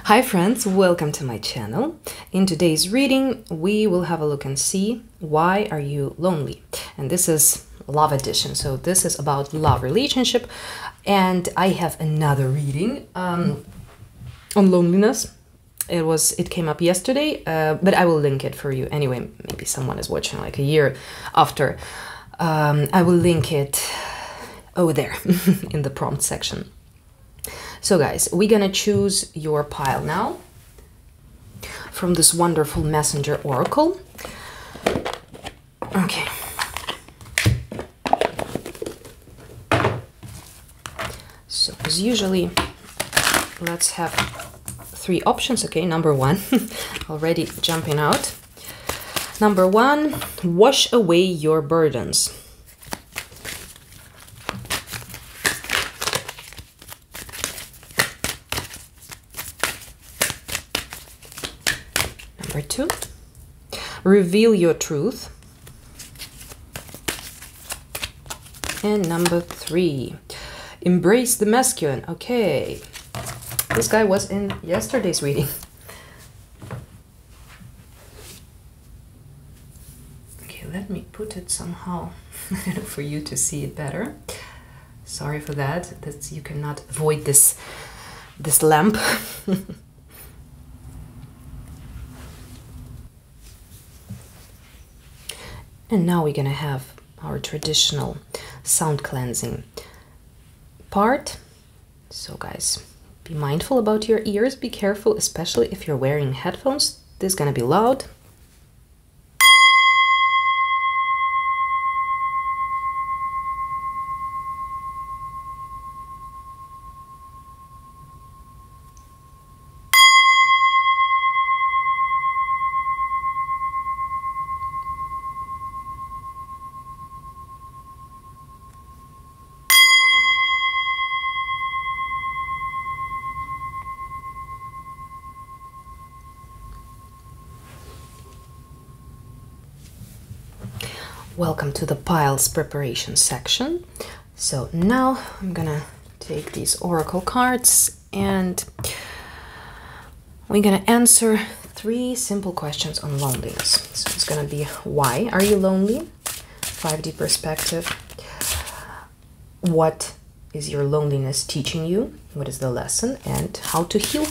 Hi friends, welcome to my channel. In today's reading, we will have a look and see why are you lonely? And this is love edition. So this is about love relationship. And I have another reading on loneliness. It came up yesterday, but I will link it for you. Anyway, maybe someone is watching like a year after. I will link it over there in the prompt section. So guys, we're gonna choose your pile now from this wonderful messenger oracle. Okay. So as usually, let's have 3 options. Okay, number 1, already jumping out. Number 1, wash away your burdens. Number 2, reveal your truth. And number 3, embrace the masculine. Okay, this guy was in yesterday's reading. Okay, let me put it somehow for you to see it better. Sorry for that. You cannot avoid this lamp. And now we're gonna have our traditional sound cleansing part. So guys, be mindful about your ears, be careful, especially if you're wearing headphones. This is gonna be loud. Welcome to the piles preparation section. So now I'm gonna take these oracle cards and we're gonna answer 3 simple questions on loneliness. So it's gonna be, why are you lonely? 5D perspective. What is your loneliness teaching you? What is the lesson? And how to heal?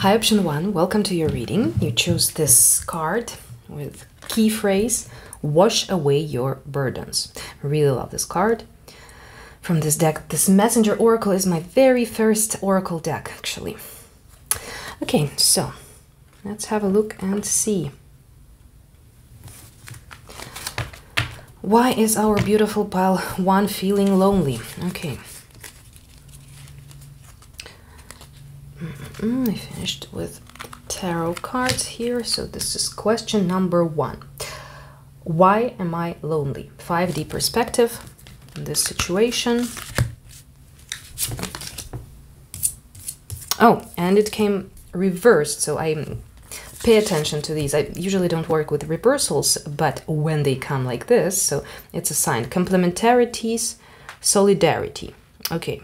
Hi, option 1, welcome to your reading. You chose this card with key phrase, wash away your burdens. I really love this card from this deck. This Messenger Oracle is my very first Oracle deck, actually. Okay, so let's have a look and see. Why is our beautiful pile 1 feeling lonely? Okay. I finished with tarot cards here, so this is question number 1. Why am I lonely? 5D perspective in this situation. Oh, and it came reversed, so I pay attention to these. I usually don't work with reversals, but when they come like this, so it's a sign. Complementarities, solidarity. Okay.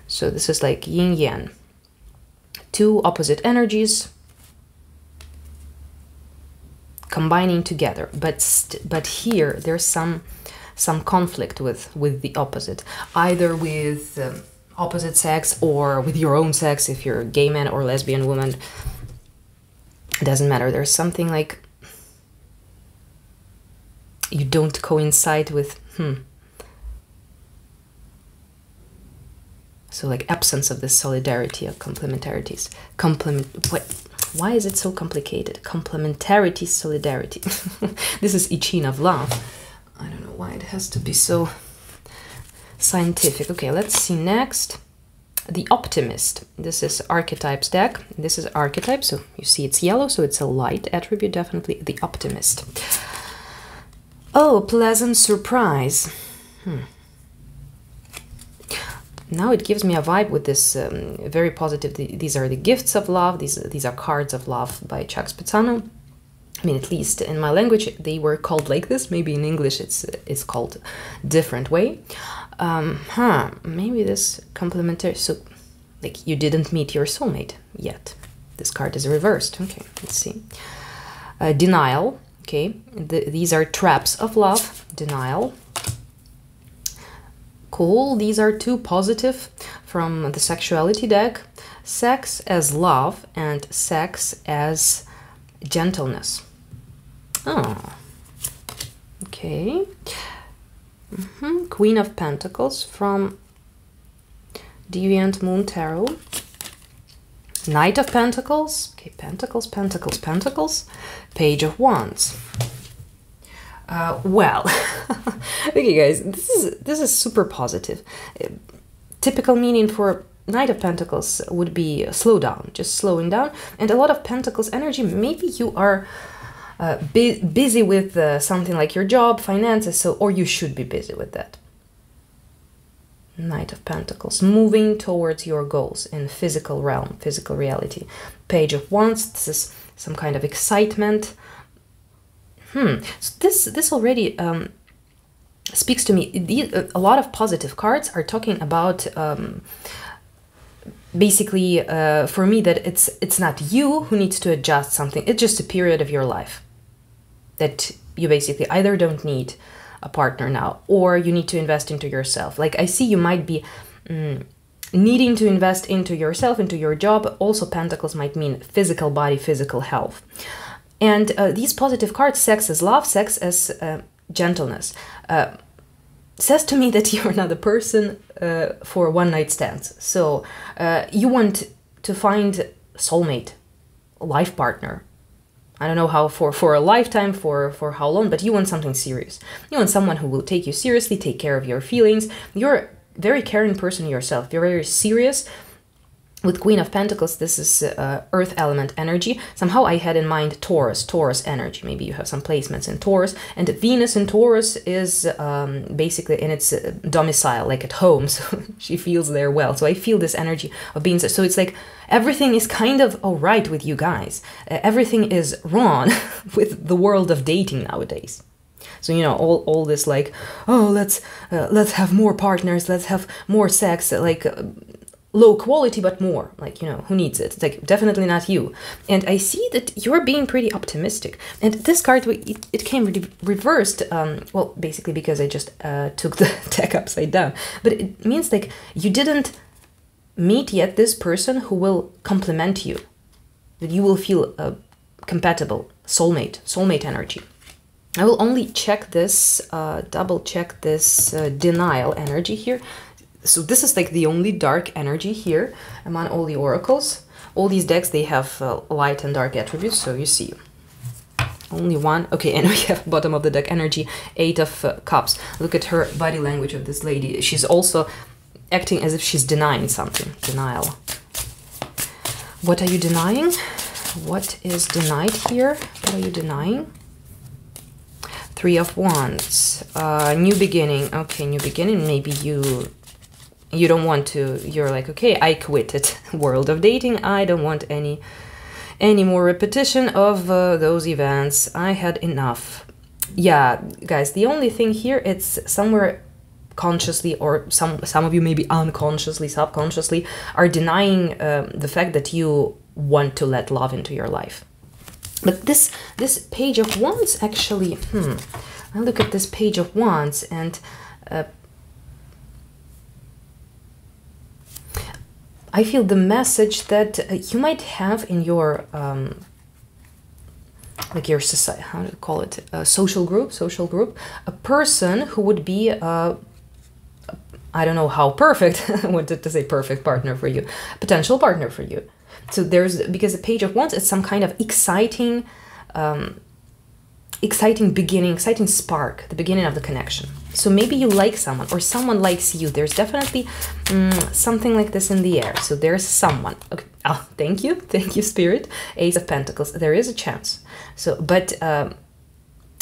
So this is like yin-yang. 2 opposite energies combining together, but here there's some conflict with the opposite, either with opposite sex or with your own sex. If you're a gay man or lesbian woman, it doesn't matter. There's something like you don't coincide with so like absence of this solidarity of complementarities. Why is it so complicated? Complementarity, solidarity. This is I Ching of love. I don't know why it has to be so scientific. Okay, let's see next. The Optimist. This is Archetypes deck. This is Archetype, so you see it's yellow, so it's a light attribute, definitely the Optimist. Oh, pleasant surprise. Now it gives me a vibe with this very positive. These are the gifts of love. These are cards of love by Chuck Spezzano. I mean, at least in my language they were called like this. Maybe in English it's called different way. Maybe this complementary. So, like, you didn't meet your soulmate yet. This card is reversed. Okay, let's see. Denial. Okay, these are traps of love. Denial. Cool. These are 2 positive from the sexuality deck. Sex as love and sex as gentleness. Oh, okay. Queen of Pentacles from Deviant Moon Tarot. Knight of Pentacles. Okay, Pentacles, Pentacles, Pentacles. Page of Wands. Well, okay, guys, this is super positive. Typical meaning for Knight of Pentacles would be slow down, just slowing down. And a lot of Pentacles energy, maybe you are busy with something like your job, finances, so, or you should be busy with that. Knight of Pentacles, moving towards your goals in physical realm, physical reality. Page of Wands, this is some kind of excitement. So this already speaks to me. A lot of positive cards are talking about basically for me that it's not you who needs to adjust something. It's just a period of your life that you basically either don't need a partner now, or you need to invest into yourself. Like, I see you might be needing to invest into yourself, into your job. Also, Pentacles might mean physical body, physical health. And these positive cards, sex as love, sex as gentleness, says to me that you're not the person for one-night stands. So you want to find soulmate, life partner. I don't know how for a lifetime, for how long, but you want something serious. You want someone who will take you seriously, take care of your feelings. You're a very caring person yourself. You're very serious. With Queen of Pentacles, this is Earth element energy. Somehow I had in mind Taurus energy. Maybe you have some placements in Taurus. And Venus in Taurus is basically in its domicile, like at home. So she feels there well. So I feel this energy of being... So it's like everything is kind of all right with you guys. Everything is wrong with the world of dating nowadays. So, you know, all this like, oh, let's have more partners, let's have more sex, like... low quality, but more, like, you know, who needs it? It's like, definitely not you. And I see that you're being pretty optimistic. And this card, it came reversed, well, basically because I just took the deck upside down. But it means, like, you didn't meet yet this person who will complement you, that you will feel compatible, soulmate energy. I will only check this, double check this denial energy here. So this is like the only dark energy here among all the oracles. All these decks, they have light and dark attributes, so you see. Only one. Okay, and we have bottom of the deck energy, 8 of Cups. Look at her body language of this lady. She's also acting as if she's denying something. Denial. What are you denying? What is denied here? What are you denying? 3 of Wands. New beginning. Okay, new beginning. Maybe you don't want to. You're like, okay, I quitted world of dating. I don't want any more repetition of those events. I had enough. Yeah, guys, the only thing here, it's somewhere consciously, or some of you maybe unconsciously, subconsciously, are denying the fact that you want to let love into your life. But this Page of Wands, actually, I look at this Page of Wands, and I feel the message that you might have in your like your society, how do you call it, social group, a person who would be I don't know how perfect, I wanted to say perfect partner for you, potential partner for you. So there's, because the Page of Wands is some kind of exciting beginning, exciting spark, the beginning of the connection. So maybe you like someone, or someone likes you. There's definitely something like this in the air. So there's someone. Okay. Oh, thank you, Spirit. Ace of Pentacles. There is a chance. So, but I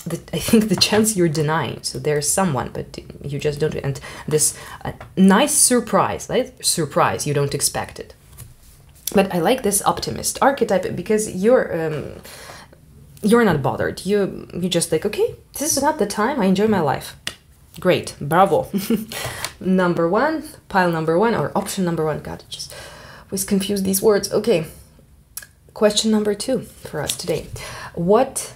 think the chance you're denying. So there's someone, but you just don't. And this nice surprise, right? Surprise. You don't expect it. But I like this optimist archetype because you're not bothered. You just like, okay, this is not the time. I enjoy my life. Great, bravo. Number one, pile number one, or option number one. God, I just always confuse these words. Okay, question number 2 for us today. What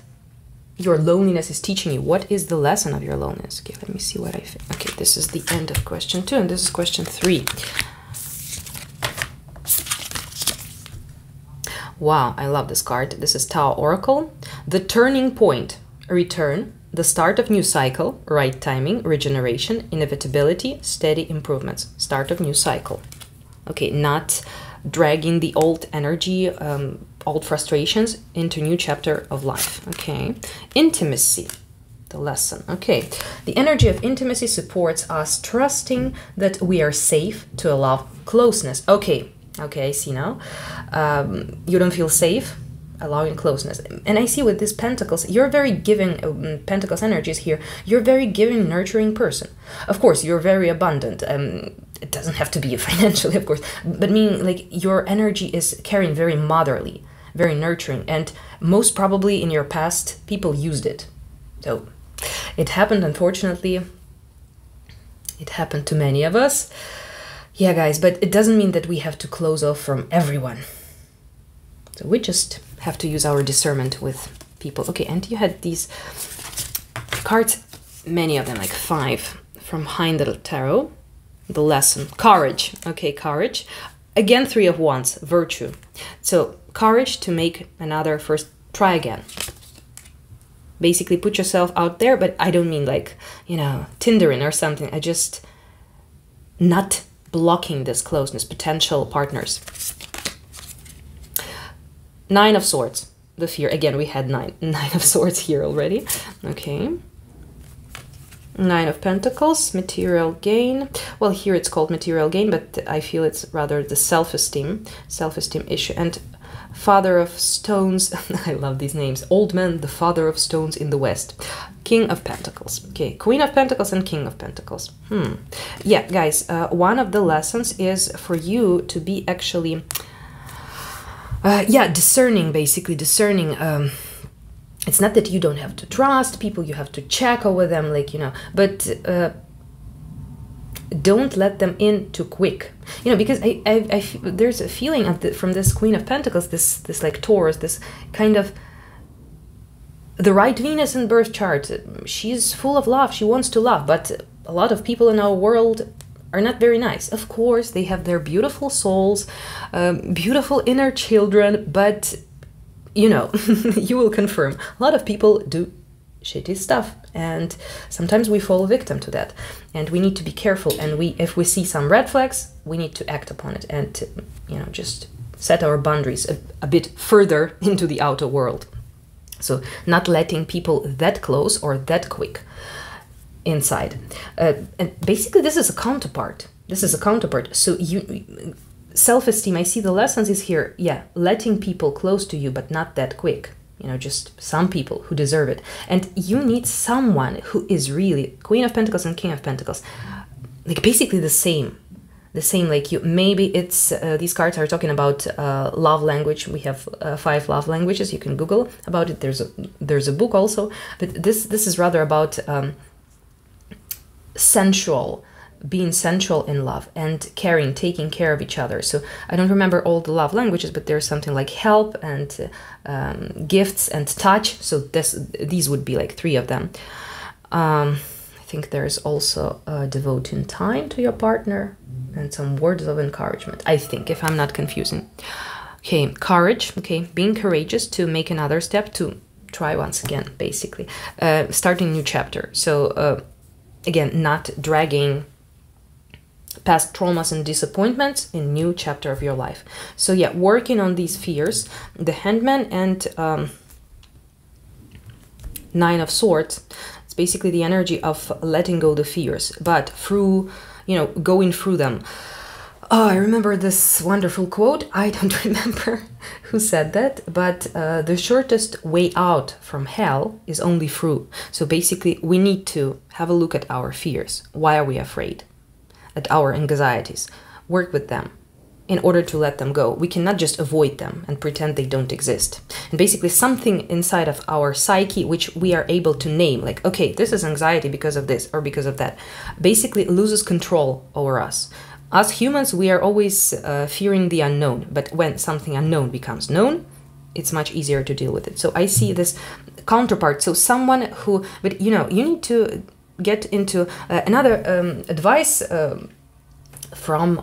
your loneliness is teaching you. What is the lesson of your loneliness? Okay, let me see what I think. Okay, this is the end of question 2, and this is question 3. Wow, I love this card. This is Tao Oracle. The turning point, a return, the start of new cycle, right timing, regeneration, inevitability, steady improvements. Start of new cycle. Okay, not dragging the old energy, old frustrations into new chapter of life. Okay, intimacy, the lesson. Okay, the energy of intimacy supports us trusting that we are safe to allow closeness. Okay, I see now. You don't feel safe allowing closeness. And I see with these pentacles, you're very giving, pentacles energies here, you're very giving, nurturing person. Of course, you're very abundant. It doesn't have to be financially, of course, but meaning like your energy is carrying very motherly, very nurturing, and most probably in your past, people used it. So it happened, unfortunately. It happened to many of us. Yeah, guys, but it doesn't mean that we have to close off from everyone. So we just have to use our discernment with people. Okay, and you had these cards, many of them, like 5 from Untitled Tarot. The lesson, courage. Okay, courage. Again, 3 of Wands, virtue. So courage to make another first, try again. Basically put yourself out there, but I don't mean like, you know, Tindering or something. I just not blocking this closeness, potential partners. 9 of Swords, the fear. Again, we had 9 of Swords here already. Okay. 9 of Pentacles, material gain. Well, here it's called material gain, but I feel it's rather the self-esteem issue. And Father of Stones, I love these names. Old Man, the Father of Stones in the West. King of Pentacles. Okay, Queen of Pentacles and King of Pentacles. Yeah, guys, one of the lessons is for you to be actually, discerning, basically discerning. It's not that you don't have to trust people, you have to check over them, like, you know, but don't let them in too quick, you know, because there's a feeling of from this Queen of Pentacles, this like Taurus, this kind of the right Venus in birth chart. She's full of love, she wants to love, but a lot of people in our world are not very nice. Of course, they have their beautiful souls, beautiful inner children, but you know, you will confirm, a lot of people do shitty stuff, and sometimes we fall victim to that, and we need to be careful. And if we see some red flags, we need to act upon it, and you know, just set our boundaries a bit further into the outer world. So not letting people that close or that quick inside. And basically this is a counterpart. So you, self-esteem, I see the lessons is here. Yeah, letting people close to you, but not that quick. You know, just some people who deserve it. And you need someone who is really Queen of Pentacles and King of Pentacles. Like basically the same, like you, maybe it's, these cards are talking about love language. We have 5 love languages. You can Google about it. There's a book also, but this is rather about being sensual in love and caring, taking care of each other. So I don't remember all the love languages, but there's something like help and gifts and touch. So these would be like 3 of them. I think there's also devoting time to your partner and some words of encouragement, I think, if I'm not confusing. Okay, courage. Okay, being courageous to make another step, to try once again, basically. Starting a new chapter. So again, not dragging past traumas and disappointments in new chapter of your life. So yeah, working on these fears, the Hangman and 9 of Swords. It's basically the energy of letting go the fears, but through, you know, going through them. Oh, I remember this wonderful quote. I don't remember who said that, but the shortest way out from hell is only through. So basically, we need to have a look at our fears. Why are we afraid? At our anxieties. Work with them in order to let them go. We cannot just avoid them and pretend they don't exist. And basically something inside of our psyche which we are able to name, like, okay, this is anxiety because of this or because of that, basically loses control over us. Us humans, we are always fearing the unknown, but when something unknown becomes known, it's much easier to deal with it. So I see this counterpart. So someone who, but you know, you need to get into another advice from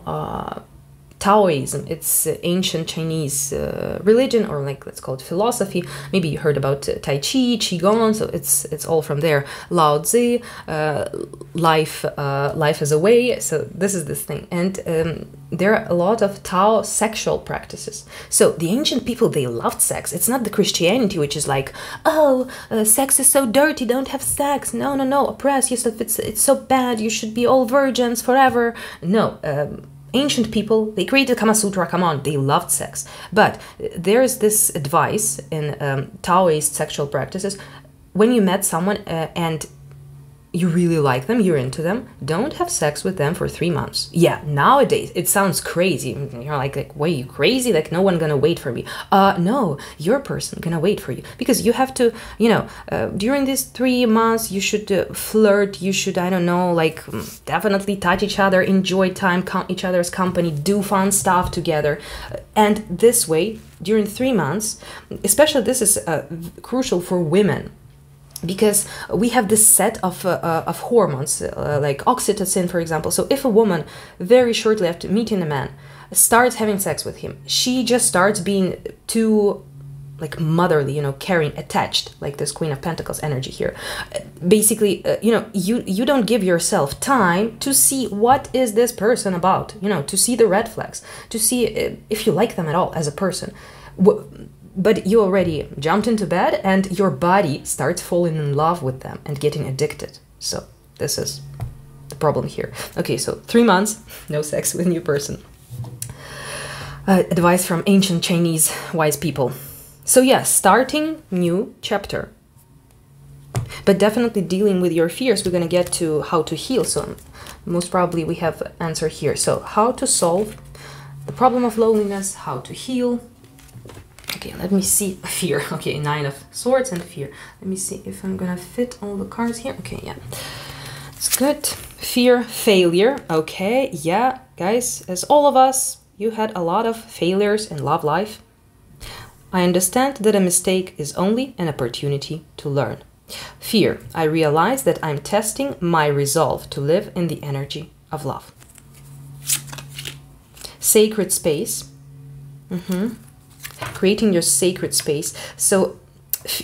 Taoism. It's ancient Chinese religion, or like, let's call it philosophy. Maybe you heard about Tai Chi, Qigong, so it's all from there. Lao Tzu, life is a way. So this is this thing, and there are a lot of Tao sexual practices. So the ancient people, they loved sex. It's not the Christianity which is like, oh, sex is so dirty, don't have sex. No, oppress yourself. It's so bad. You should be all virgins forever. No. Ancient people, they created Kama Sutra, come on, they loved sex. But there's this advice in Taoist sexual practices. When you met someone and you really like them, you're into them, don't have sex with them for 3 months. Yeah, nowadays it sounds crazy. You're like, wait, you crazy? Like, no one gonna wait for me. No, your person gonna wait for you, because you have to, you know, during these 3 months you should flirt, you should, I don't know, like definitely touch each other, enjoy time, each other's company, do fun stuff together. And this way, during 3 months, especially this is crucial for women, because we have this set of hormones, like oxytocin, for example. So if a woman very shortly after meeting a man starts having sex with him, she just starts being too, like, motherly, you know, caring, attached, like this Queen of Pentacles energy here. Basically, you know, you don't give yourself time to see what is this person about, you know, to see the red flags, to see if you like them at all as a person. But you already jumped into bed and your body starts falling in love with them and getting addicted. So this is the problem here. Okay, so 3 months, no sex with a new person. Advice from ancient Chinese wise people. So yeah, starting new chapter. But definitely dealing with your fears. We're going to get to how to heal. So most probably we have answer here. So how to solve the problem of loneliness, how to heal. Okay, let me see. Fear. Okay, 9 of Swords and fear. Let me see if I'm gonna fit all the cards here. Okay, yeah. It's good. Fear, failure. Okay, yeah, guys, as all of us, you had a lot of failures in love life. I understand that a mistake is only an opportunity to learn. Fear. I realize that I'm testing my resolve to live in the energy of love. Sacred space. Creating your sacred space. So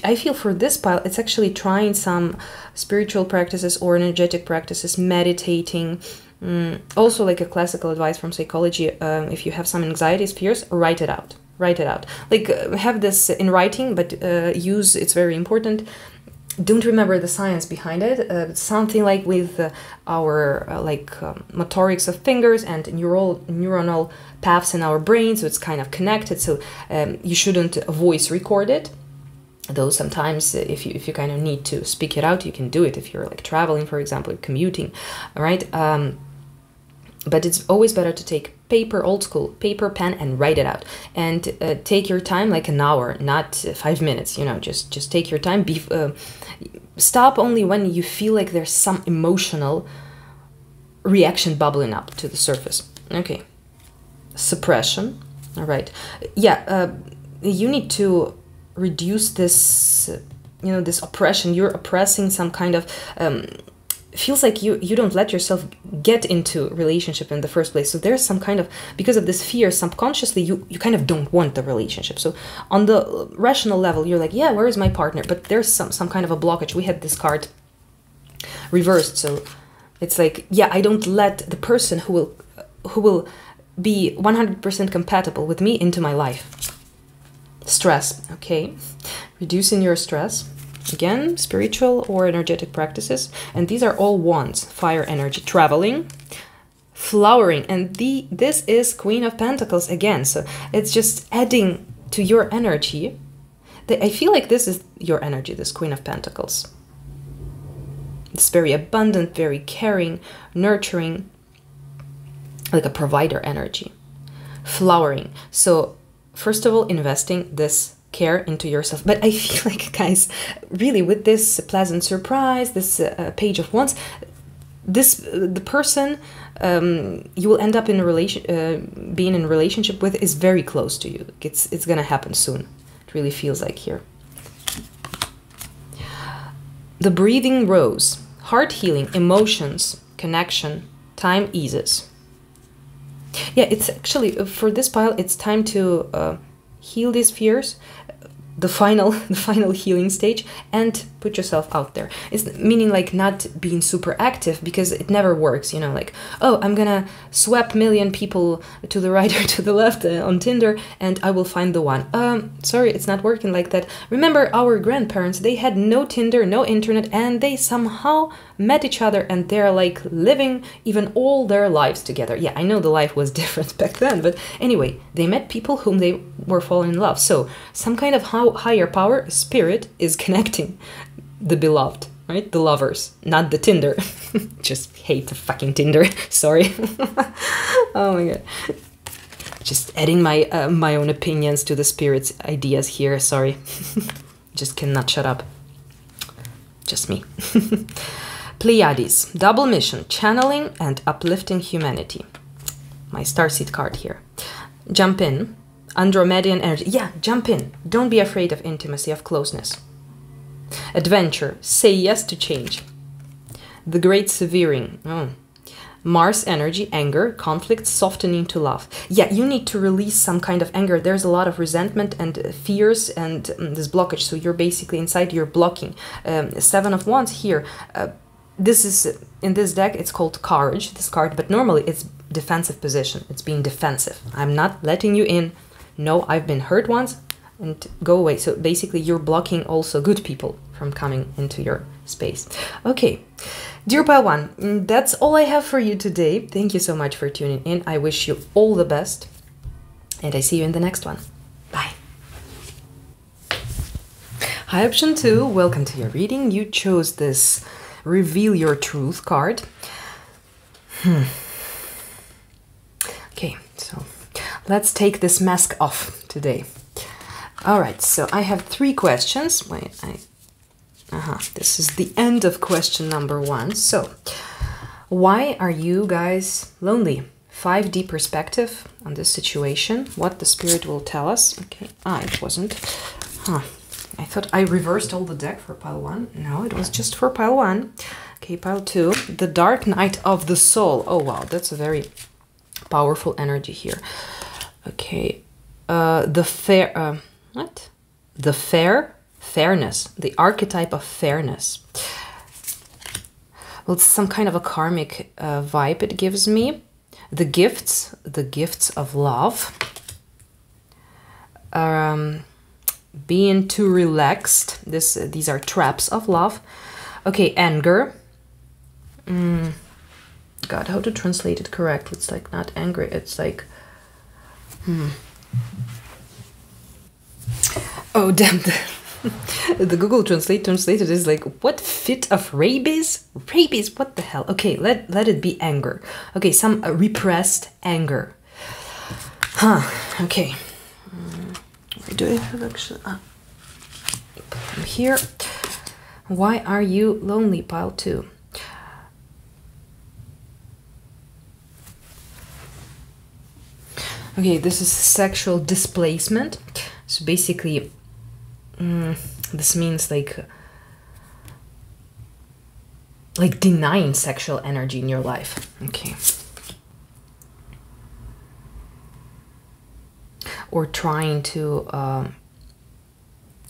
I feel for this pile, it's actually trying some spiritual practices or energetic practices, meditating. Also, like a classical advice from psychology, if you have some anxieties, fears, write it out. Write it out. Like have this in writing, but use, it's very important. Don't remember the science behind it. Something like with our motorics of fingers and neuronal paths in our brain, so it's kind of connected. So you shouldn't voice record it. Though sometimes if you kind of need to speak it out, you can do it if you're like traveling, for example, or commuting, all right? But it's always better to take paper, old school, paper, pen, and write it out. And take your time, like an hour, not 5 minutes, you know, just take your time. Stop only when you feel like there's some emotional reaction bubbling up to the surface. Okay. Suppression. All right. Yeah, you need to reduce this, you know, this oppression. You're oppressing some kind of... feels like you don't let yourself get into relationship in the first place. So there's some kind of, because of this fear, subconsciously you kind of don't want the relationship. So on the rational level, you're like, yeah, where is my partner? But there's some kind of a blockage. We had this card reversed. So it's like, yeah, I don't let the person who will be 100% compatible with me into my life. Stress, okay. Reducing your stress. Again, spiritual or energetic practices. And these are all wands, fire energy. Traveling, flowering. And this is Queen of Pentacles again. So it's just adding to your energy. I feel like this is your energy, this Queen of Pentacles. It's very abundant, very caring, nurturing, like a provider energy. Flowering. So first of all, investing this care into yourself. But I feel like, guys, really with this pleasant surprise, this Page of Wands, the person you will end up in a being in a relationship with is very close to you. It's gonna happen soon. It really feels like here. The breathing rose, heart healing, emotions, connection, time eases. Yeah, it's actually for this pile. It's time to heal these fears, the final healing stage, and put yourself out there. It's meaning like not being super active, because it never works, you know, like, oh, I'm gonna swap million people to the right or to the left on Tinder and I will find the one. Sorry, it's not working like that. Remember our grandparents, they had no Tinder, no internet, and they somehow met each other and they're like living even all their lives together. Yeah, I know the life was different back then, but anyway, they met people whom they were falling in love. So some kind of higher power, spirit, is connecting the beloved, right? The lovers, not the Tinder. Just hate the fucking Tinder. Sorry. Oh my god. Just adding my my own opinions to the spirit's ideas here. Sorry. Just cannot shut up. Just me. Pleiades, double mission, channeling and uplifting humanity. My starseed card here. Jump in. Andromedian energy. Yeah, jump in. Don't be afraid of intimacy, of closeness. Adventure. Say yes to change. The great severing. Mars energy, anger, conflict, softening to love. Yeah, you need to release some kind of anger. There's a lot of resentment and fears and this blockage. So you're basically inside, you're blocking. Seven of Wands here. This is, in this deck, it's called Courage, this card, but normally it's defensive position. It's being defensive. I'm not letting you in. No, I've been hurt once and go away. So basically you're blocking also good people from coming into your space. Okay, dear pile one, that's all I have for you today. Thank you so much for tuning in. I wish you all the best and I see you in the next one. Bye. Hi, option 2, welcome to your reading. You chose this Reveal Your Truth card. Okay, so let's take this mask off today. All right, so I have 3 questions. Wait, this is the end of question number 1. So, why are you guys lonely? 5D perspective on this situation. What the spirit will tell us. Okay, it wasn't. I thought I reversed all the deck for pile 1. No, it was just for pile 1. Okay, pile 2. The Dark Night of the Soul. Oh, wow, that's a very powerful energy here. Okay, fairness, the archetype of fairness. Well, it's some kind of a karmic vibe it gives me. The gifts of love. Being too relaxed. These are traps of love. Okay, anger. God, how to translate it correctly? It's like not angry. It's like, oh damn! The Google translated is like, what fit of rabies? Rabies? What the hell? Okay, let it be anger. Okay, some repressed anger. Huh? Okay. Where do I have actually? I'm here. Why are you lonely? Pile 2. Okay, this is sexual displacement. So basically, this means like denying sexual energy in your life. Okay. Or trying to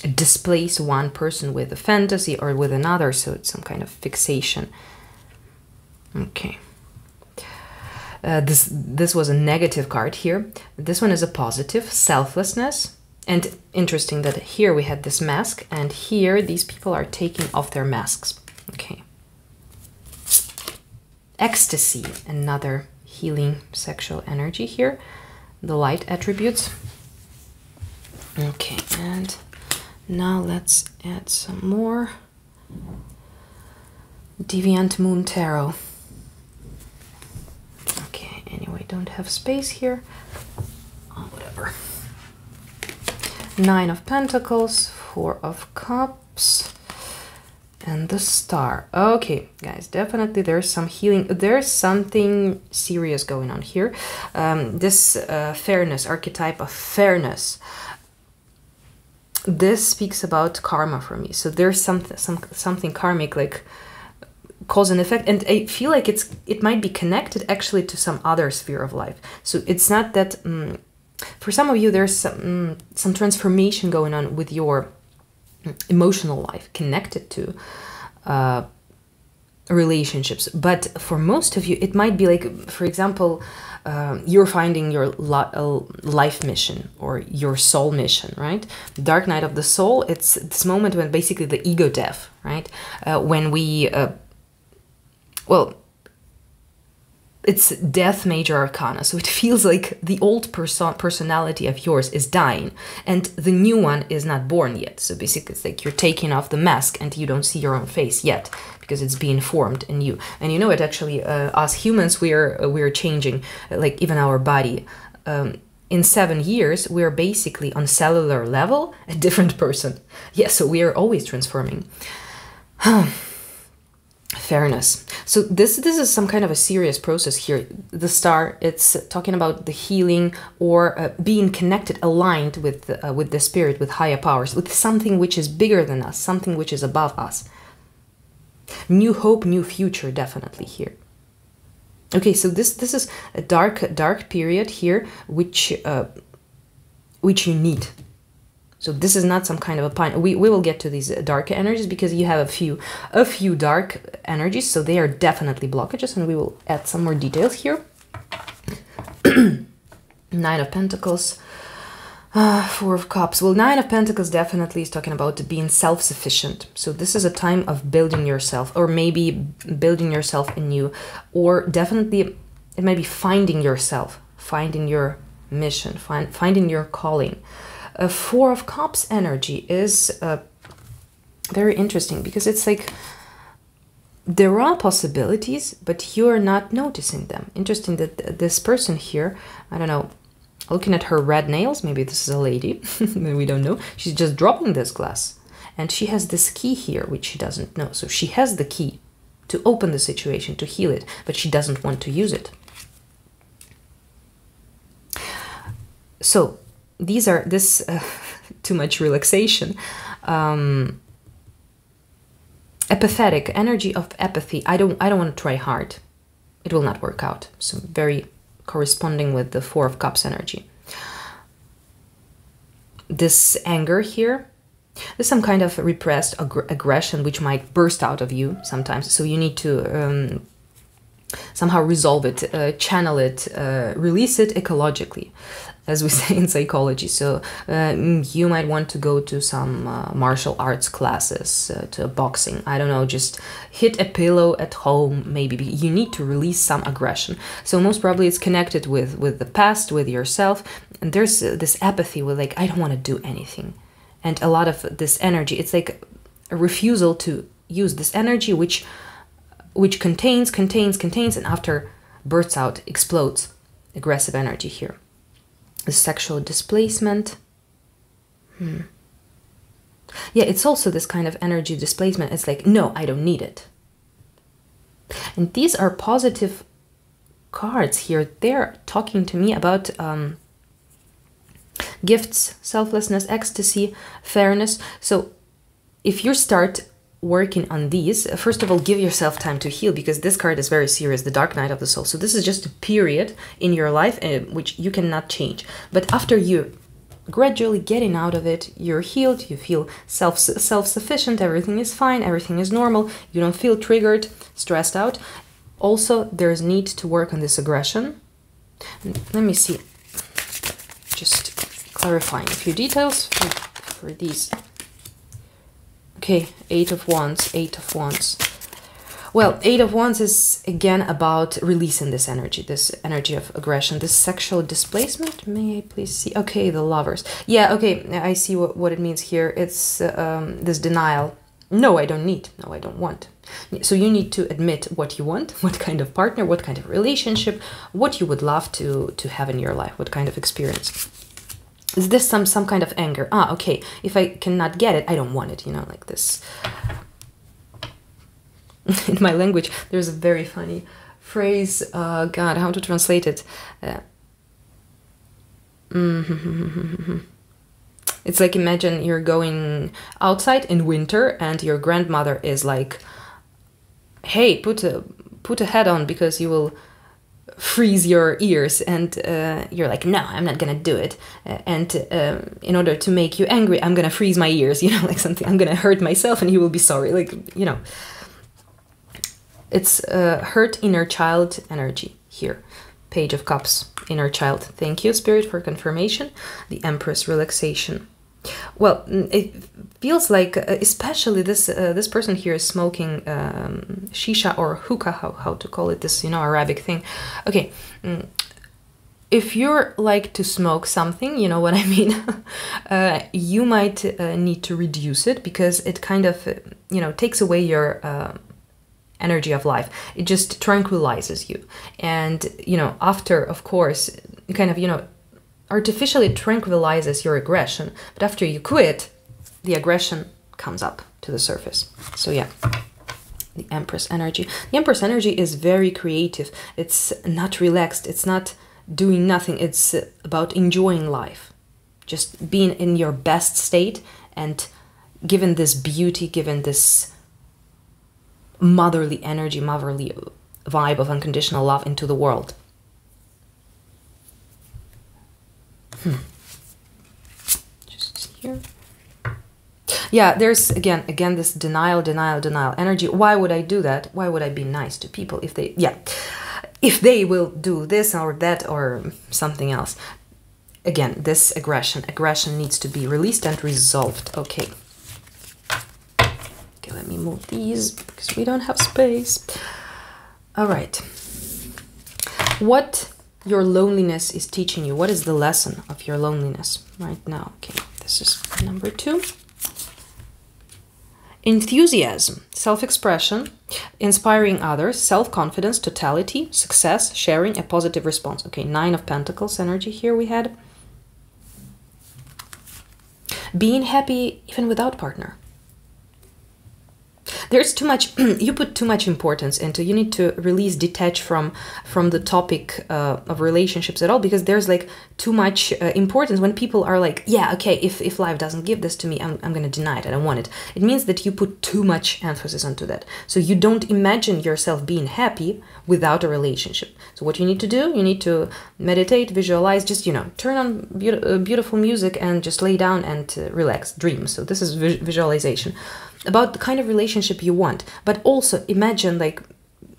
displace one person with a fantasy or with another, so it's some kind of fixation. Okay. This was a negative card here. This one is a positive, selflessness. And interesting that here we had this mask, and here these people are taking off their masks. Okay. Ecstasy, another healing sexual energy here. The light attributes. Okay, and now let's add some more. Deviant Moon Tarot. Okay, anyway, don't have space here. Oh, whatever. 9 of Pentacles, 4 of Cups, and the Star. Okay, guys, definitely there's some healing. There's something serious going on here. This fairness, archetype of fairness. This speaks about karma for me. So there's something karmic, like cause and effect, and I feel like it might be connected actually to some other sphere of life. So it's not that for some of you there's some transformation going on with your emotional life connected to relationships, but for most of you it might be like, for example, you're finding your life mission or your soul mission, right? Dark night of the soul, it's this moment when basically the ego death, right? When we well, it's death major arcana, so it feels like the old personality of yours is dying and the new one is not born yet. So basically it's like you're taking off the mask and you don't see your own face yet because it's being formed in you. And you know it actually, us humans, we're changing, like even our body. In 7 years, we're basically on cellular level a different person. Yeah, so we are always transforming. Fairness. So this is some kind of a serious process here. The Star, it's talking about the healing or being connected, aligned with the spirit, with higher powers, with something which is bigger than us, something which is above us. New hope, new future, definitely here. Okay, so this is a dark period here, which you need. So this is not some kind of a pine. We will get to these dark energies because you have a few dark energies, so they are definitely blockages, and we will add some more details here. 9 of Pentacles, 4 of Cups. Well, 9 of Pentacles definitely is talking about being self-sufficient. So this is a time of building yourself, or maybe building yourself anew, or definitely it might be finding yourself, finding your mission, finding your calling. 4 of Cups energy is very interesting because it's like there are possibilities, but you're not noticing them. Interesting that this person here, I don't know, looking at her red nails, maybe this is a lady, we don't know. She's just dropping this glass and she has this key here, which she doesn't know. So she has the key to open the situation, to heal it, but she doesn't want to use it. So these are too much relaxation, apathetic energy of apathy. I don't want to try hard. It will not work out. So very corresponding with the Four of Cups energy. This anger here, there's some kind of repressed aggression which might burst out of you sometimes. So you need to somehow resolve it, channel it, release it ecologically, as we say in psychology. So you might want to go to some martial arts classes, to boxing. I don't know, just hit a pillow at home. Maybe you need to release some aggression. So most probably it's connected with the past, with yourself. And there's this apathy with like, I don't want to do anything. And a lot of this energy, it's like a refusal to use this energy which contains, and after bursts out, explodes. Aggressive energy here. The sexual displacement. Yeah, it's also this kind of energy displacement. It's like, no, I don't need it. And these are positive cards here. They're talking to me about gifts, selflessness, ecstasy, fairness. So if you start working on these, first of all, give yourself time to heal, because this card is very serious, the Dark Night of the Soul. So this is just a period in your life which you cannot change. But after you gradually getting out of it, you're healed, you feel self-sufficient, everything is fine, everything is normal, you don't feel triggered, stressed out. Also, there's need to work on this aggression. Let me see, just clarifying a few details for these. Okay, Eight of Wands, Eight of Wands. Well, Eight of Wands is again about releasing this energy of aggression, this sexual displacement. May I please see? Okay, the Lovers. Yeah, okay, I see what it means here. It's this denial. No, I don't need. No, I don't want. So you need to admit what you want, what kind of partner, what kind of relationship, what you would love to have in your life, what kind of experience. Is this some kind of anger? Ah, okay. If I cannot get it, I don't want it, you know, like this. In my language, there's a very funny phrase. God, how to translate it? It's like, imagine you're going outside in winter and your grandmother is like, hey, put a hat on because you will freeze your ears, and you're like, no, I'm not gonna do it, and in order to make you angry, I'm gonna freeze my ears, you know, like something, I'm gonna hurt myself and you will be sorry, like, you know, it's hurt inner child energy here. Page of Cups, inner child. Thank you, Spirit, for confirmation. The Empress, relaxation. Well, it feels like, especially this person here is smoking shisha or hookah, how to call it, this, you know, Arabic thing. Okay, if you're like to smoke something, you know what I mean, you might need to reduce it, because it kind of, you know, takes away your energy of life. It just tranquilizes you. And, you know, after, of course, it kind of, you know, artificially tranquilizes your aggression, but after you quit, the aggression comes up to the surface. So yeah, the Empress energy. The Empress energy is very creative. It's not relaxed. It's not doing nothing. It's about enjoying life, just being in your best state, and given this beauty, given this motherly energy, motherly vibe of unconditional love into the world. Just here. Yeah, there's again this denial energy. Why would I do that? Why would I be nice to people if they, yeah, if they will do this or that or something else? Again, this aggression needs to be released and resolved. Okay. Okay, let me move these because we don't have space. All right. What your loneliness is teaching you. What is the lesson of your loneliness right now? Okay, this is number 2. Enthusiasm, self-expression, inspiring others, self-confidence, totality, success, sharing, a positive response. Okay, 9 of Pentacles energy here we had. Being happy even without partner. there's too much, you put too much importance into, you need to release, detach from the topic of relationships at all, because there's like too much importance when people are like, yeah, okay, if life doesn't give this to me, I'm going to deny it, I don't want it. It means that you put too much emphasis onto that. So you don't imagine yourself being happy without a relationship. So what you need to do, you need to meditate, visualize, just, you know, turn on beautiful music and just lay down and relax, dream. So this is visualization about the kind of relationship you want. But also imagine, like,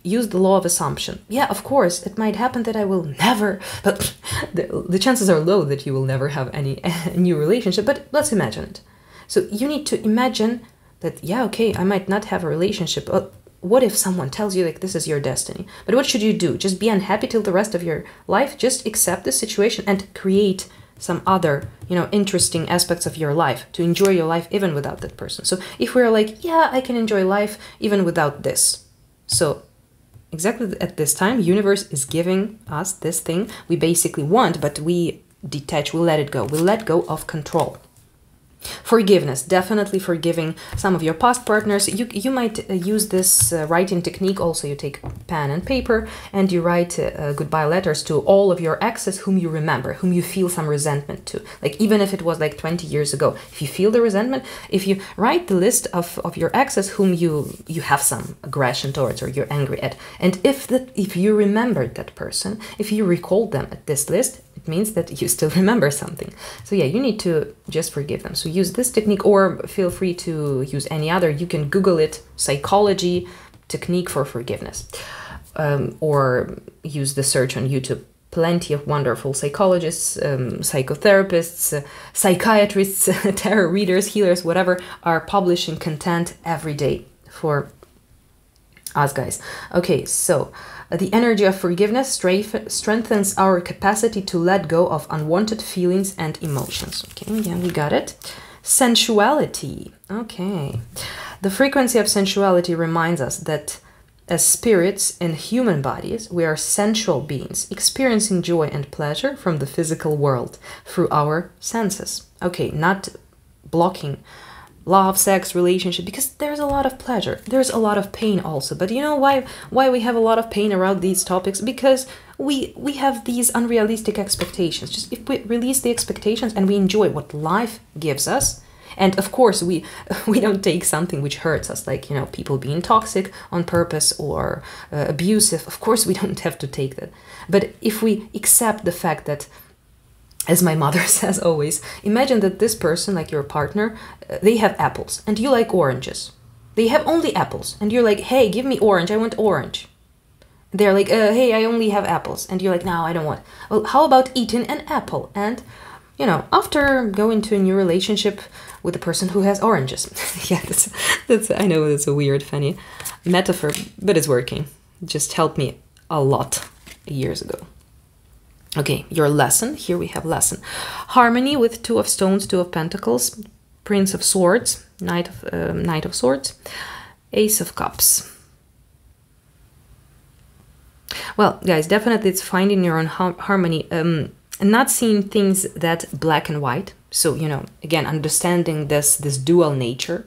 use the law of assumption. Yeah, of course, it might happen that I will never, but the chances are low that you will never have any new relationship, but let's imagine it. So you need to imagine that, yeah, okay, I might not have a relationship. What if someone tells you, like, this is your destiny? But what should you do? Just be unhappy till the rest of your life? Just accept the situation and create some other, you know, interesting aspects of your life to enjoy your life even without that person. So if we're like, yeah, I can enjoy life even without this. So exactly at this time, universe is giving us this thing we basically want, but we detach, we let it go. We let go of control. Forgiveness, definitely forgiving some of your past partners. You might use this writing technique also. You take pen and paper and you write goodbye letters to all of your exes whom you remember, whom you feel some resentment to. Like, even if it was like 20 years ago, if you feel the resentment, if you write the list of your exes whom you have some aggression towards or you're angry at, and if you remembered that person, if you recalled them at this list, it means that you still remember something. So yeah, you need to just forgive them. So use this technique, or feel free to use any other. You can Google it, psychology technique for forgiveness, or use the search on YouTube. Plenty of wonderful psychologists, psychotherapists, psychiatrists, tarot readers, healers, whatever, are publishing content every day for us guys. Okay, so the energy of forgiveness strengthens our capacity to let go of unwanted feelings and emotions. Okay, yeah, we got it. Sensuality. Okay. The frequency of sensuality reminds us that as spirits in human bodies, we are sensual beings, experiencing joy and pleasure from the physical world through our senses. Okay, not blocking love, sex, relationship, because there's a lot of pleasure. There's a lot of pain also. But you know why we have a lot of pain around these topics? Because we have these unrealistic expectations. Just if we release the expectations and we enjoy what life gives us, and of course we don't take something which hurts us, like, you know, people being toxic on purpose or abusive. Of course we don't have to take that. But if we accept the fact that, as my mother says always, imagine that this person, like your partner, they have apples and you like oranges. They have only apples and you're like, hey, give me orange, I want orange. They're like, hey, I only have apples. And you're like, no, I don't want. Well, how about eating an apple? And, you know, after going to a new relationship with a person who has oranges. Yeah, that's I know that's a weird, funny metaphor, but it's working. It just helped me a lot years ago. Okay, your lesson. Here we have lesson. Harmony with Two of Stones, Two of Pentacles, Prince of Swords, Knight of Swords, Ace of Cups. Well, guys, definitely it's finding your own harmony, and not seeing things that black and white. So, you know, again, understanding this dual nature,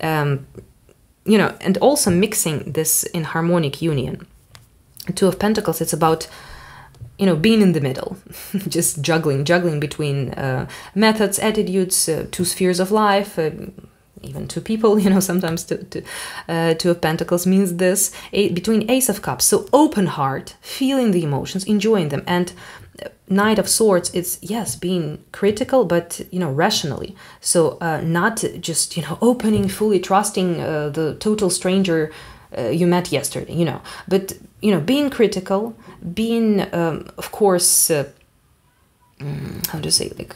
you know, and also mixing this in harmonic union. Two of Pentacles, it's about, you know, being in the middle, just juggling between methods, attitudes, two spheres of life, even two people, you know, sometimes Two of Pentacles means this, between Ace of Cups. So open heart, feeling the emotions, enjoying them. And Knight of Swords, it's, yes, being critical, but, you know, rationally. So not just, you know, opening, fully trusting the total stranger you met yesterday, you know, but, you know, being critical, being, of course, how to say, like,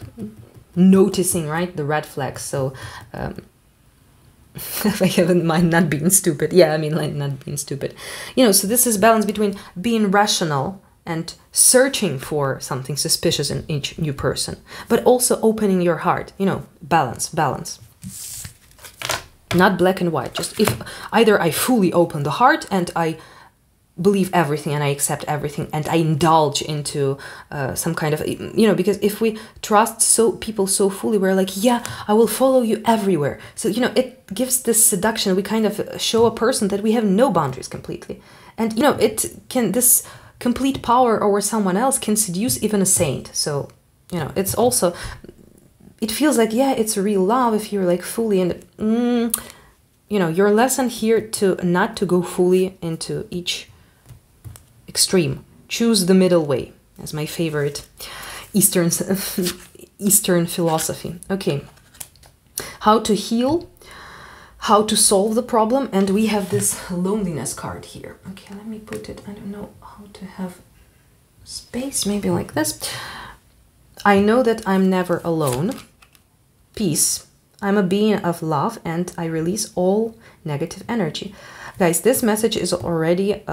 noticing, right, the red flags. So, I have in mind not being stupid. Yeah, I mean, like, not being stupid. You know, so this is balance between being rational and searching for something suspicious in each new person, but also opening your heart, you know, balance. Not black and white, just if either I fully open the heart and I believe everything and I accept everything and I indulge into some kind of, you know, because if we trust people so fully, we're like, yeah, I will follow you everywhere. So, you know, it gives this seduction. We kind of show a person that we have no boundaries completely. And, you know, this complete power over someone else can seduce even a saint. So, you know, it's also, it feels like, yeah, it's real love if you're like fully in, you know, your lesson here to not to go fully into each extreme. Choose the middle way, as my favorite Eastern philosophy. Okay, how to heal, how to solve the problem, and we have this loneliness card here. Okay, let me put it, I don't know how to have space, maybe like this. I know that I'm never alone. Peace. I'm a being of love and I release all negative energy. Guys, this message is already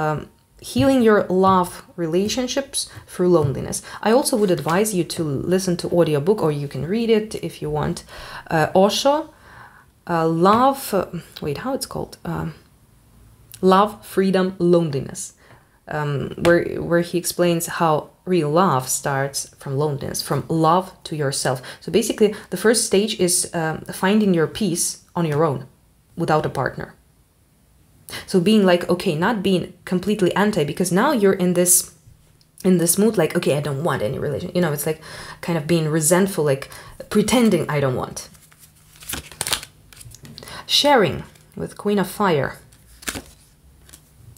healing your love relationships through loneliness. I also would advise you to listen to audiobook, or you can read it if you want. Osho, love, wait, how it's called? Love, Freedom, Loneliness. Where he explains how real love starts from loneliness, from love to yourself. So basically, the first stage is finding your peace on your own, without a partner. So being like, okay, not being completely anti, because now you're in this mood, like, okay, I don't want any relation. You know, it's like kind of being resentful, like pretending I don't want. Sharing with Queen of Fire.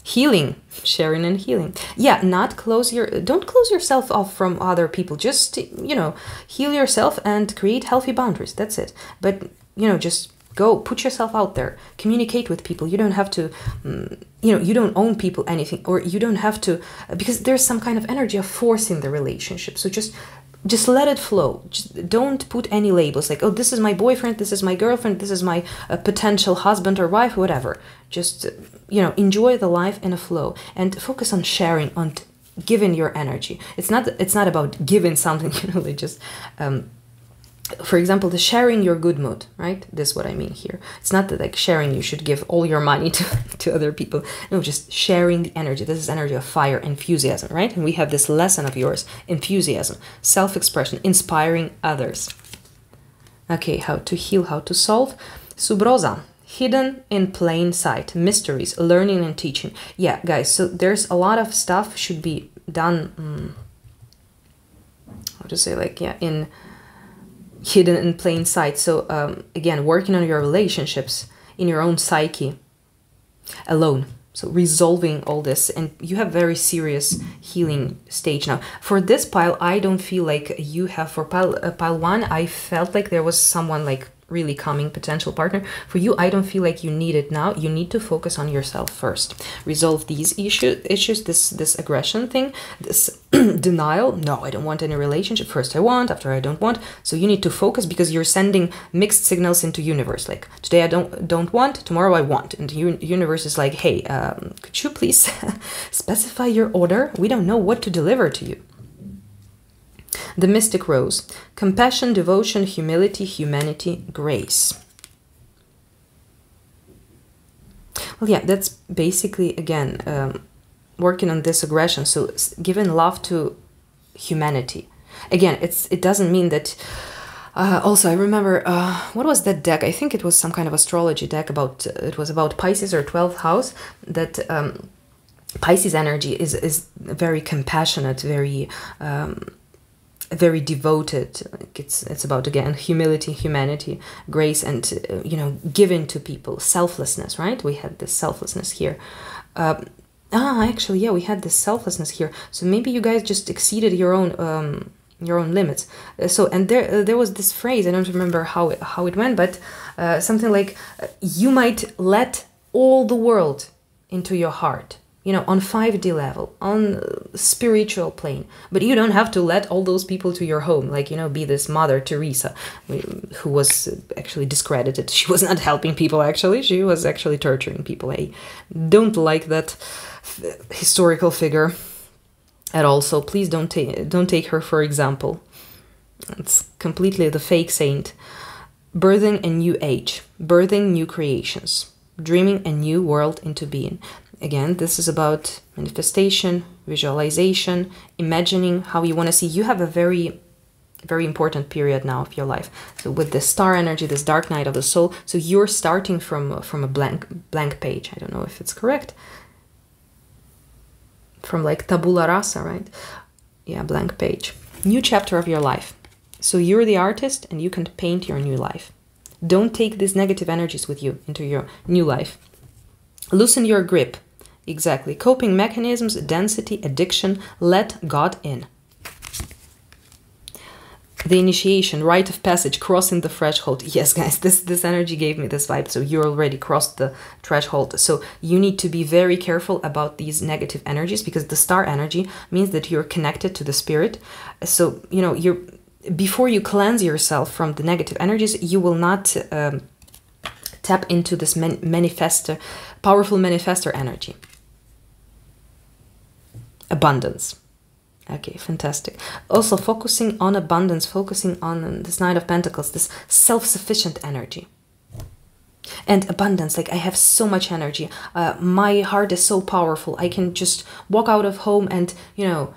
Healing, sharing and healing. Yeah, don't close yourself off from other people. Just, you know, heal yourself and create healthy boundaries. That's it. But, you know, just go put yourself out there, communicate with people. You don't have to, you know, you don't own people anything, or you don't have to, because there's some kind of energy of forcing the relationship. So just let it flow. Just don't put any labels like, oh, this is my boyfriend, this is my girlfriend, this is my potential husband or wife, whatever. Just, you know, enjoy the life in a flow and focus on sharing, on giving your energy. It's not about giving something, you know, like just, for example, the sharing your good mood, right? This is what I mean here. It's not that like sharing, you should give all your money to other people. No, just sharing the energy. This is energy of fire, enthusiasm, right? And we have this lesson of yours, enthusiasm, self-expression, inspiring others. Okay, how to heal, how to solve. Subrosa, hidden in plain sight, mysteries, learning and teaching. Yeah, guys, so there's a lot of stuff should be done, how to say, like, yeah, hidden in plain sight. So again, working on your relationships in your own psyche alone. So resolving all this, and you have very serious healing stage now. For this pile, I don't feel like you have. For pile 1, I felt like there was someone like really coming, potential partner. For you, I don't feel like you need it now. You need to focus on yourself first. Resolve these issues, this aggression thing, this denial. No, I don't want any relationship. First I want, after I don't want. So you need to focus, because you're sending mixed signals into universe. Like, today I don't want, tomorrow I want. And the universe is like, hey, could you please specify your order? We don't know what to deliver to you. The Mystic Rose. Compassion, devotion, humility, humanity, grace. Well, yeah, that's basically, again, working on this aggression. So giving love to humanity. Again, it doesn't mean that... also, I remember, what was that deck? I think it was some kind of astrology deck about... it was about Pisces or 12th house. That Pisces energy is very compassionate, very devoted. It's about, again, humility, humanity, grace, and you know, giving to people, selflessness, right? We had this selflessness here. Actually, yeah, we had this selflessness here. So maybe you guys just exceeded your own limits. So, and there was this phrase, I don't remember how it went, but something like, you might let all the world into your heart, you know, on 5D level, on spiritual plane. But you don't have to let all those people to your home, like, you know, be this Mother Teresa, who was actually discredited. She was not helping people, actually. She was actually torturing people. I don't like that historical figure at all. So please don't take her for example. It's completely the fake saint. Birthing a new age, birthing new creations, dreaming a new world into being. Again, this is about manifestation, visualization, imagining how you want to see. You have a very, very important period now of your life. So with this star energy, this dark night of the soul, so you're starting from a blank page. I don't know if it's correct. From like tabula rasa, right? Yeah, blank page. New chapter of your life. So you're the artist and you can paint your new life. Don't take these negative energies with you into your new life. Loosen your grip. Exactly. Coping mechanisms, density, addiction. Let God in. The initiation, rite of passage, crossing the threshold. Yes, guys, this energy gave me this vibe. So you already crossed the threshold. So you need to be very careful about these negative energies, because the star energy means that you're connected to the spirit. So, you know, before you cleanse yourself from the negative energies, you will not tap into this powerful manifestor energy. Abundance. Okay, fantastic. Also focusing on abundance, focusing on this Knight of Pentacles, this self-sufficient energy. And abundance, like I have so much energy. My heart is so powerful. I can just walk out of home and, you know,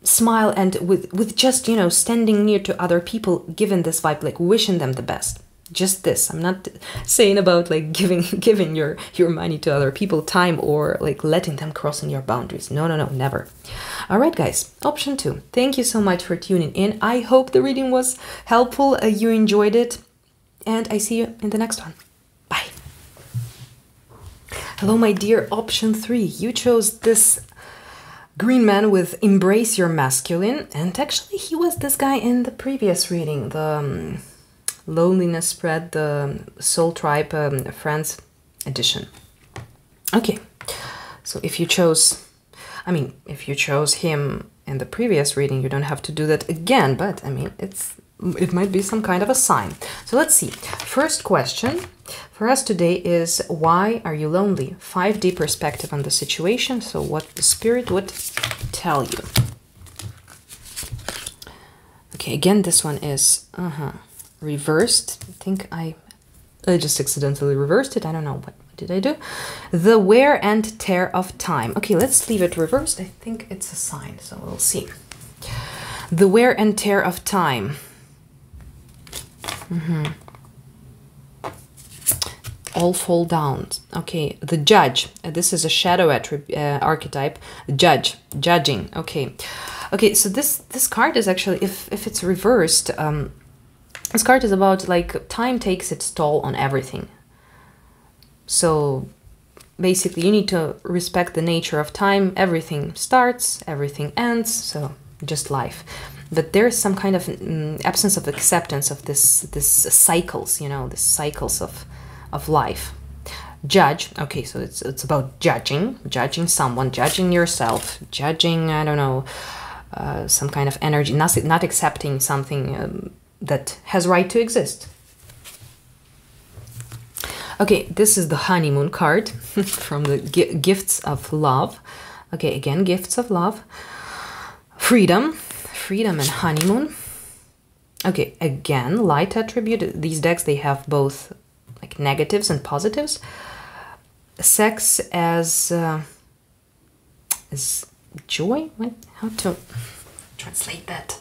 smile, and with just, you know, standing near to other people, given this vibe, like wishing them the best. Just this. I'm not saying about like giving your money to other people, time, or like letting them cross in your boundaries. No, never. All right, guys. Option 2. Thank you so much for tuning in. I hope the reading was helpful. You enjoyed it, and I see you in the next one. Bye. Hello, my dear option 3. You chose this green man with embrace your masculine, and actually he was this guy in the previous reading, the Loneliness Spread, the Soul Tribe Friends edition. Okay, so if you chose him in the previous reading, you don't have to do that again, but I mean, it might be some kind of a sign. So let's see. First question for us today is, why are you lonely? 5D perspective on the situation, so what the spirit would tell you. Okay, again, this one is reversed. I think I just accidentally reversed it. I don't know, what did I do? The wear and tear of time. Okay, let's leave it reversed. I think it's a sign, so we'll see. The wear and tear of time. All fall down. Okay, the judge. This is a shadow archetype. Judge, judging. Okay, so this card is actually, if it's reversed, this card is about like time takes its toll on everything. So basically you need to respect the nature of time. Everything starts, everything ends, so just life. But there's some kind of absence of acceptance of this cycles, you know, the cycles of life. Judge. Okay, so it's about judging someone, judging yourself, judging, I don't know, some kind of energy, not accepting something that has right to exist. Okay, this is the honeymoon card from the gifts of love. Okay, again, gifts of love. Freedom and honeymoon. Okay, again, light attribute. These decks, they have both like negatives and positives. Sex as joy. What? How to translate that?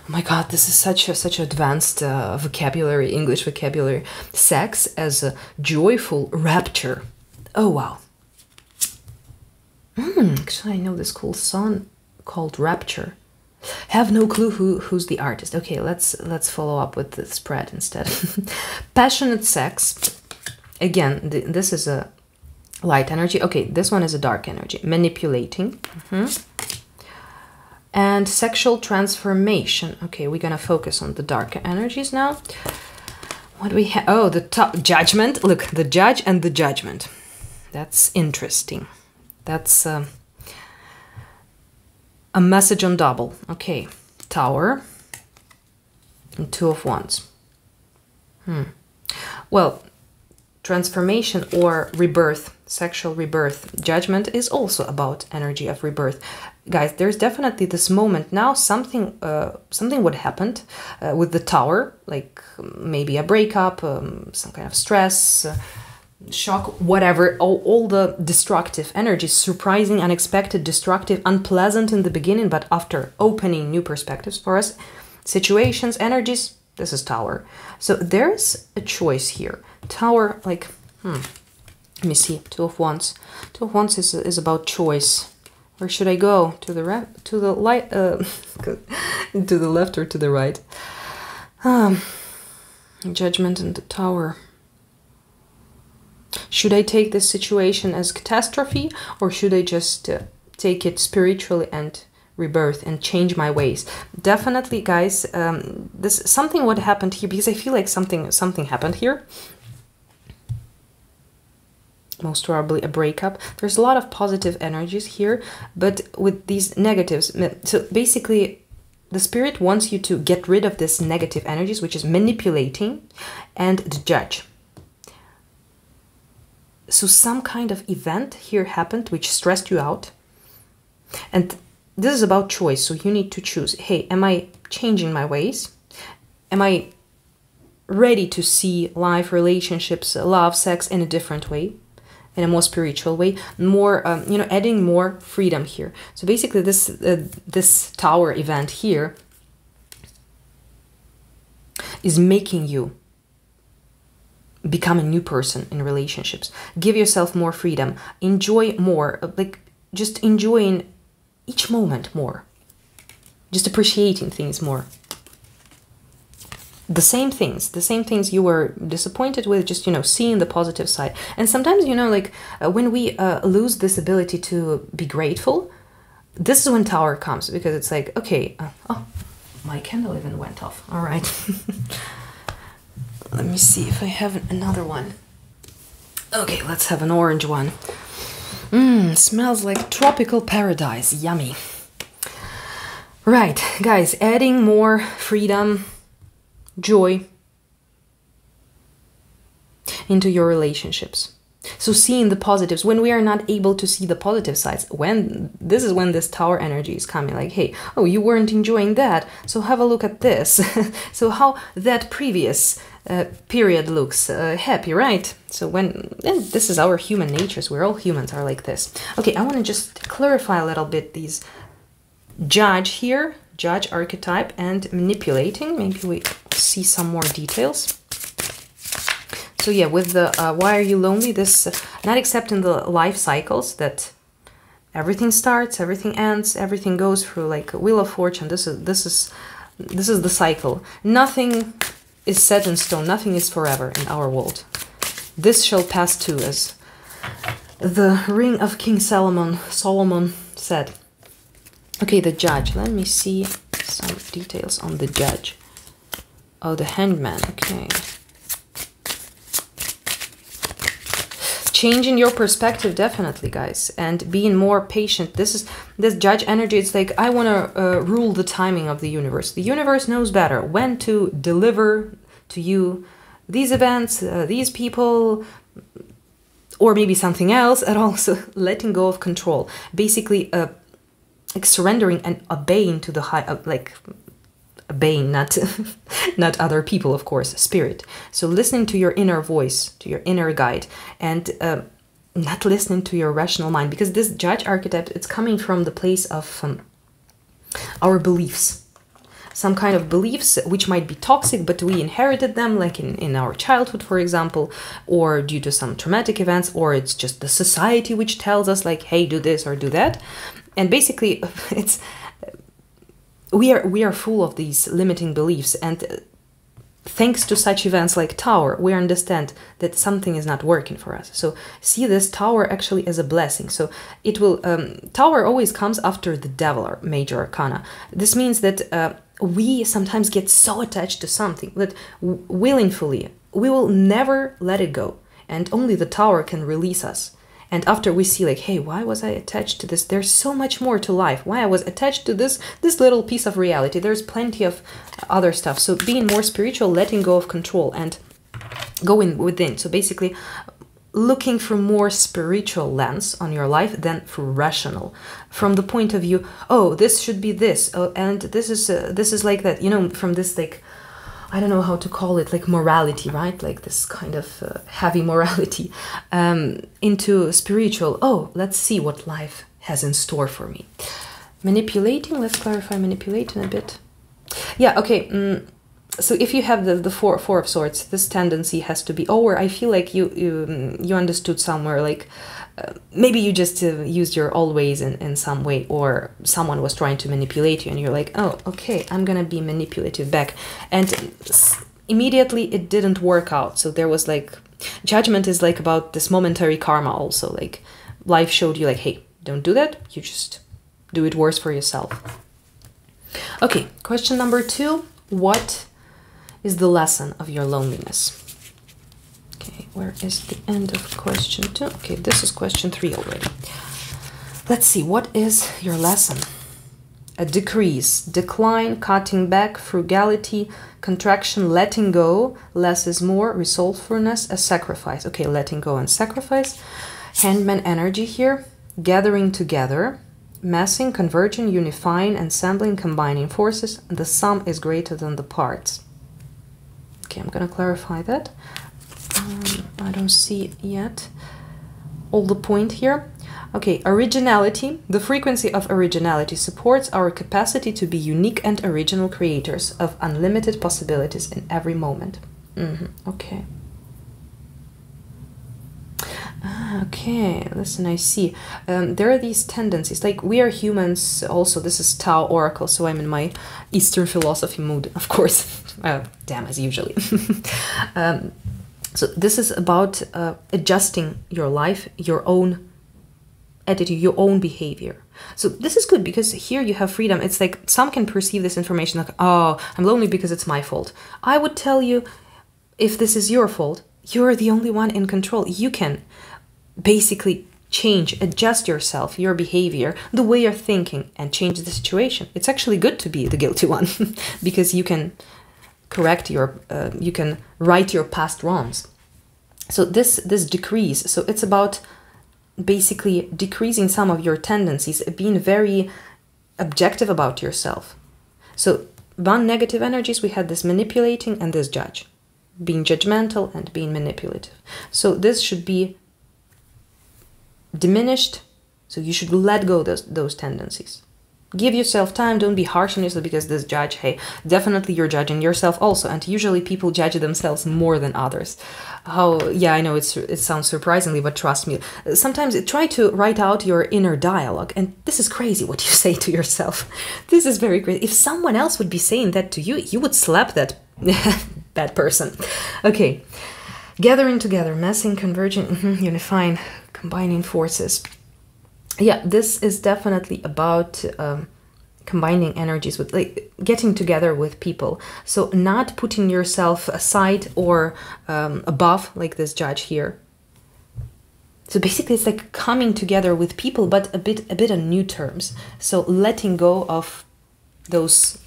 Oh my God, this is such advanced vocabulary, English vocabulary. Sex as a joyful rapture. Oh wow. Actually, I know this cool song called Rapture. Have no clue who's the artist. Okay, let's follow up with the spread instead. Passionate sex. Again, this is a light energy. Okay, this one is a dark energy. Manipulating. And sexual transformation. Okay, we're gonna focus on the darker energies now. What do we have? Oh, the top judgment. Look, the judge and the judgment. That's interesting. That's a message on double. Okay, Tower and Two of Wands. Well, transformation or rebirth, sexual rebirth. Judgment is also about energy of rebirth. Guys, there's definitely this moment now, something would happen with the Tower, like maybe a breakup, some kind of stress, shock, whatever, all the destructive energies, surprising, unexpected, destructive, unpleasant in the beginning, but after opening new perspectives for us, situations, energies, this is Tower. So there's a choice here. Tower, like, let me see, Two of Wands. Two of Wands is about choice. Where should I go? To the left, to the light, to the left or to the right? Judgment and the Tower. Should I take this situation as catastrophe, or should I just take it spiritually and rebirth and change my ways? Definitely, guys, this something what happened here, because I feel like something happened here. Most probably a breakup. There's a lot of positive energies here, but with these negatives. So basically, the spirit wants you to get rid of this negative energies, which is manipulating, and the Judge. So some kind of event here happened which stressed you out. And this is about choice. So you need to choose, hey, am I changing my ways? Am I ready to see life, relationships, love, sex in a different way? In a more spiritual way, more, adding more freedom here. So basically this Tower event here is making you become a new person in relationships. Give yourself more freedom. Enjoy more, like just enjoying each moment more. Just appreciating things more. The same things you were disappointed with, just, seeing the positive side. And sometimes, when we lose this ability to be grateful, this is when Tower comes, because it's like, okay, oh, my candle even went off. All right. Let me see if I have another one. Okay, let's have an orange one. Smells like tropical paradise. Yummy. Right, guys, adding more freedom, joy into your relationships. So seeing the positives, when we are not able to see the positive sides, this is when this Tower energy is coming, like, hey, oh, you weren't enjoying that, so have a look at this. So how that previous period looks happy, right? So this is our human natures, we're all humans are like this. Okay, I want to just clarify a little bit these Judge here, Judge archetype, and manipulating. Maybe we see some more details. So yeah, with the why are you lonely, this not accepting the life cycles, that everything starts, everything ends, everything goes through like a wheel of fortune. This is the cycle. Nothing is set in stone, nothing is forever in our world. This shall pass too, as the ring of King Solomon said. Okay, the Judge. Let me see some details on the Judge. Oh, the Hangman. Okay. Changing your perspective, definitely, guys, and being more patient. This Judge energy. It's like, I want to rule the timing of the universe. The universe knows better when to deliver to you these events, these people, or maybe something else. And also letting go of control. Basically, like surrendering and obeying to the high, obeying, not not other people, of course, spirit. So listening to your inner voice, to your inner guide, and not listening to your rational mind, because this Judge archetype, it's coming from the place of our beliefs, some kind of beliefs which might be toxic, but we inherited them, like in our childhood, for example, or due to some traumatic events, or it's just the society which tells us like, hey, do this or do that. And basically it's we are full of these limiting beliefs, and thanks to such events like Tower, we understand that something is not working for us. So see this Tower actually as a blessing. So it will Tower always comes after the Devil, or major arcana. This means that we sometimes get so attached to something that willingly we will never let it go, and only the Tower can release us. And after we see like, hey, why was I attached to this? There's so much more to life. Why I was attached to this little piece of reality. There's plenty of other stuff. So being more spiritual, letting go of control and going within. So basically looking from more spiritual lens on your life than through rational. From the point of view, oh, this should be this, oh, and this is like that. From this like, I don't know how to call it, like morality, right? Like this kind of heavy morality into spiritual. Oh, let's see what life has in store for me. Manipulating, let's clarify manipulating a bit. Yeah, okay. So if you have the four of swords, this tendency has to be, or I feel like you understood somewhere, like maybe you just used your always in some way, or someone was trying to manipulate you and you're like, oh, okay, I'm gonna be manipulative back. And immediately it didn't work out. So there was like, judgment is like about this momentary karma also. Like life showed you like, hey, don't do that. You just do it worse for yourself. Okay, question number 2. What is the lesson of your loneliness? Okay, where is the end of question 2? Okay, this is question 3 already. Let's see, what is your lesson? A decrease, decline, cutting back, frugality, contraction, letting go, less is more, resourcefulness, a sacrifice. Okay, letting go and sacrifice. Handman energy here, gathering together, massing, converging, unifying, ensembling, combining forces. The sum is greater than the parts. Okay, I'm gonna clarify that. I don't see yet all the point here. Okay, originality. The frequency of originality supports our capacity to be unique and original creators of unlimited possibilities in every moment. Okay. Okay, listen, I see. There are these tendencies, like we are humans also. This is Tao Oracle, so I'm in my Eastern philosophy mood, of course. Damn, as usually. So this is about adjusting your life, your own attitude, your own behavior. So this is good because here you have freedom. It's like some can perceive this information like, oh, I'm lonely because it's my fault. I would tell you, if this is your fault, you're the only one in control. You can basically change, adjust yourself, your behavior, the way you're thinking, and change the situation. It's actually good to be the guilty one because you can correct your, you can right your past wrongs. So this decrease, so it's about basically decreasing some of your tendencies, being very objective about yourself. So one negative energies, we had this manipulating and this judge, being judgmental and being manipulative. So this should be diminished. So you should let go those tendencies. Give yourself time, don't be harsh on yourself because this judge, hey, definitely you're judging yourself also. And usually people judge themselves more than others. Oh, yeah, I know it sounds surprisingly, but trust me. Sometimes try to write out your inner dialogue. And this is crazy what you say to yourself. This is very crazy. If someone else would be saying that to you, you would slap that bad person. Okay, gathering together, massing, converging, unifying, combining forces. Yeah, this is definitely about combining energies with, like, getting together with people. So not putting yourself aside or above, like this judge here. So basically it's like coming together with people, but a bit on new terms. So letting go of those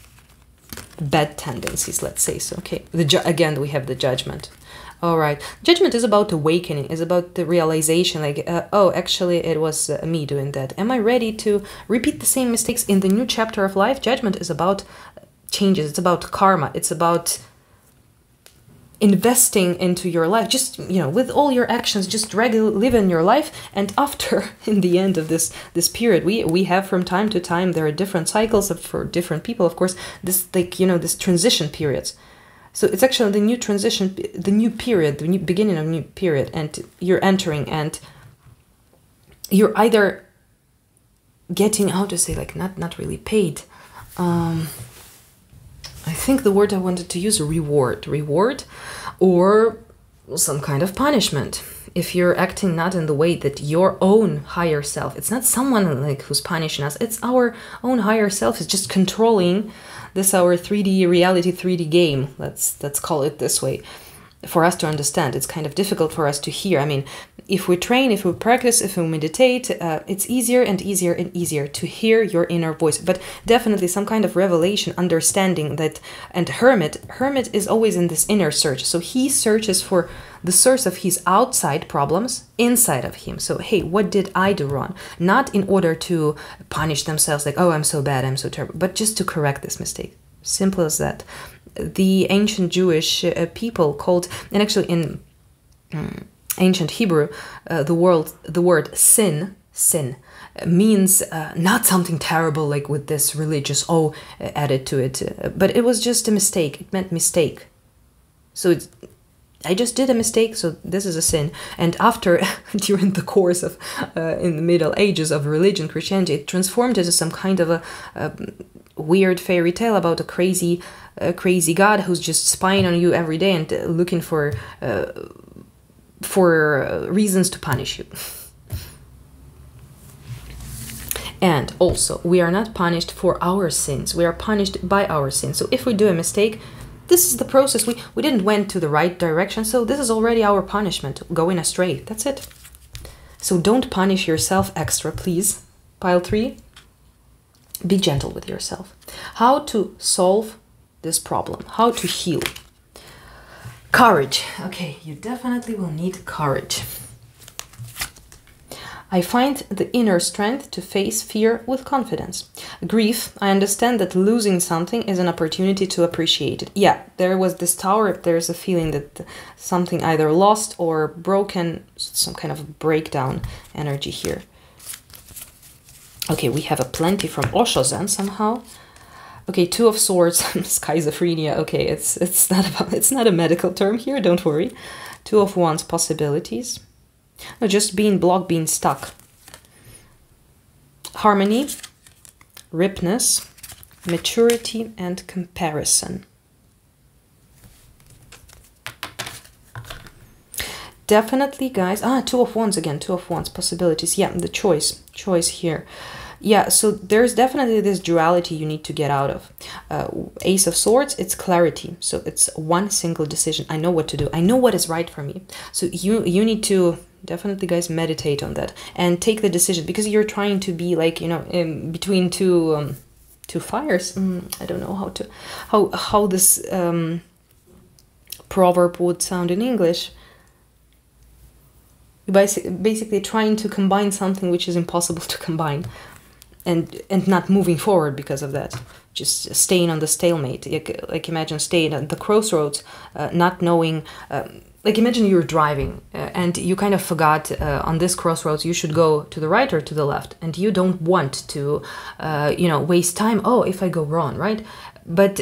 bad tendencies, let's say. So okay, again we have the judgment. All right, judgment is about awakening, is about the realization, like, oh, actually it was me doing that. Am I ready to repeat the same mistakes in the new chapter of life? Judgment is about changes, it's about karma, it's about investing into your life, just, you know, with all your actions, just regularly live in your life. And after, in the end of this period, we have from time to time, there are different cycles for different people, of course, this, like, you know, this transition periods. So it's actually the new transition, the new period, the new beginning of a new period, and you're entering, and you're either getting, how to say, like, not really paid. I think the word I wanted to use, reward, or some kind of punishment. If you're acting not in the way that your own higher self, it's not someone like who's punishing us, it's our own higher self is just controlling this our 3D reality, 3D game, let's call it this way, for us to understand. It's kind of difficult for us to hear. I mean, if we train, if we practice, if we meditate, it's easier and easier and easier to hear your inner voice. But definitely some kind of revelation, understanding that, and hermit is always in this inner search. So he searches for the source of his outside problems inside of him. So, hey, what did I do wrong? Not in order to punish themselves, like, oh, I'm so bad, I'm so terrible, but just to correct this mistake. Simple as that. the ancient Jewish people called, and actually in ancient Hebrew, the word sin means not something terrible like with this religious added to it, but it was just a mistake. It meant mistake. So I just did a mistake, so this is a sin. And after, during the course of, in the Middle Ages of religion, Christianity, it transformed into some kind of a weird fairy tale about a crazy God who's just spying on you every day and looking for reasons to punish you. And also, we are not punished for our sins. We are punished by our sins. So if we do a mistake, this is the process. We didn't went to the right direction, so this is already our punishment, going astray. That's it. So don't punish yourself extra, please. Pile 3, be gentle with yourself. How to solve this problem? How to heal? Courage. Okay, you definitely will need courage. I find the inner strength to face fear with confidence. Grief, I understand that losing something is an opportunity to appreciate it. Yeah, there was this tower, there's a feeling that something either lost or broken, some kind of breakdown energy here. Okay, we have a plenty from Osho Zen somehow. Okay, 2 of Swords, schizophrenia. Okay, it's not a medical term here, don't worry. 2 of Wands, possibilities. No, just being blocked, being stuck. Harmony, ripness, maturity, and comparison. Definitely, guys. 2 of Wands again. 2 of Wands, possibilities. Yeah, the choice here. Yeah, so there's definitely this duality you need to get out of. Ace of Swords, it's clarity. So it's one single decision. I know what to do. I know what is right for me. So you need to definitely, guys, meditate on that and take the decision, because you're trying to be like, you know, in between two fires. I don't know how this proverb would sound in English. Basically trying to combine something which is impossible to combine, and not moving forward because of that, just staying on the stalemate. Like imagine staying at the crossroads, not knowing, like imagine you're driving and you kind of forgot on this crossroads you should go to the right or to the left, and you don't want to you know, waste time. Oh, if I go wrong, right? But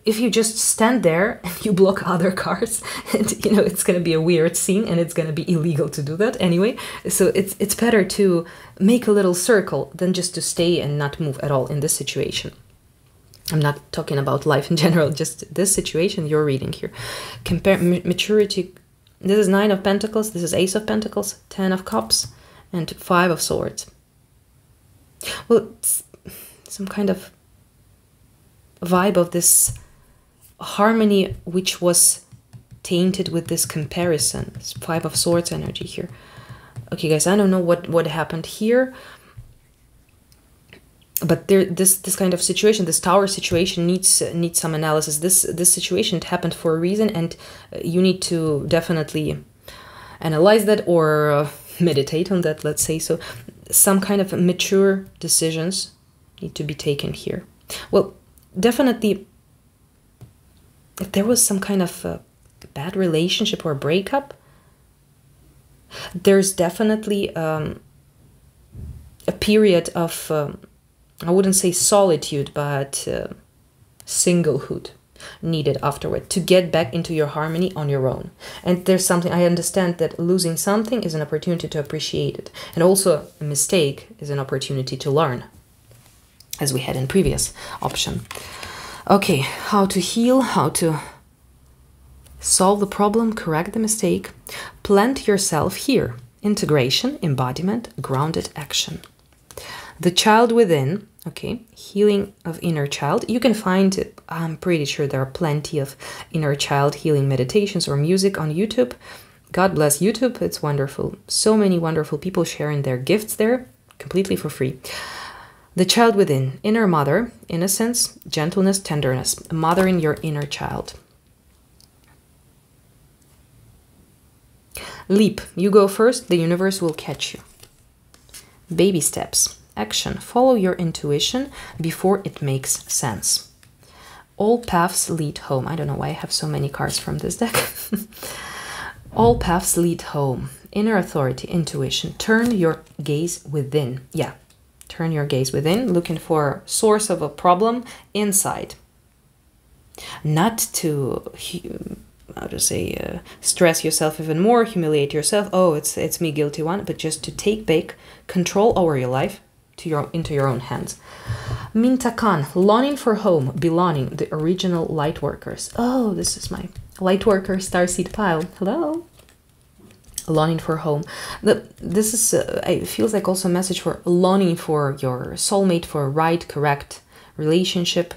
if you just stand there and you block other cars, and you know, it's going to be a weird scene, and it's going to be illegal to do that anyway. So it's better to make a little circle than just to stay and not move at all in this situation. I'm not talking about life in general, just this situation you're reading here. Compare maturity. This is 9 of Pentacles, this is Ace of Pentacles, 10 of Cups, and 5 of Swords. Well, it's some kind of vibe of this harmony which was tainted with this comparison. It's 5 of Swords energy here. Okay, guys, I don't know what happened here, but this kind of situation, this tower situation, needs some analysis. This situation happened for a reason, and you need to definitely analyze that or meditate on that, let's say. So some kind of mature decisions need to be taken here. Well, definitely, if there was some kind of bad relationship or breakup, there's definitely a period of I wouldn't say solitude, but singlehood needed afterward to get back into your harmony on your own. And there's something, I understand that losing something is an opportunity to appreciate it, and also a mistake is an opportunity to learn, as we had in previous option. Okay, how to heal, how to solve the problem, correct the mistake. Plant yourself here. Integration, embodiment, grounded action. The child within, okay, healing of inner child. You can find, I'm pretty sure there are plenty of inner child healing meditations or music on YouTube. God bless YouTube, it's wonderful. So many wonderful people sharing their gifts there, completely for free. The child within, inner mother, innocence, gentleness, tenderness, mothering your inner child. Leap, you go first, the universe will catch you. Baby steps, action, follow your intuition before it makes sense. All paths lead home. I don't know why I have so many cards from this deck. All paths lead home. Inner authority, intuition. Turn your gaze within. Yeah, turn your gaze within, looking for source of a problem inside. Not to, how to say, stress yourself even more, humiliate yourself. Oh, it's me, guilty one. But just to take back control over your life into your own hands. Mintakan, longing for home, belonging, the original light workers. Oh, this is my light worker starseed pile. Hello. Longing for home. This is, it feels like also a message for longing for your soulmate, for a right, correct relationship.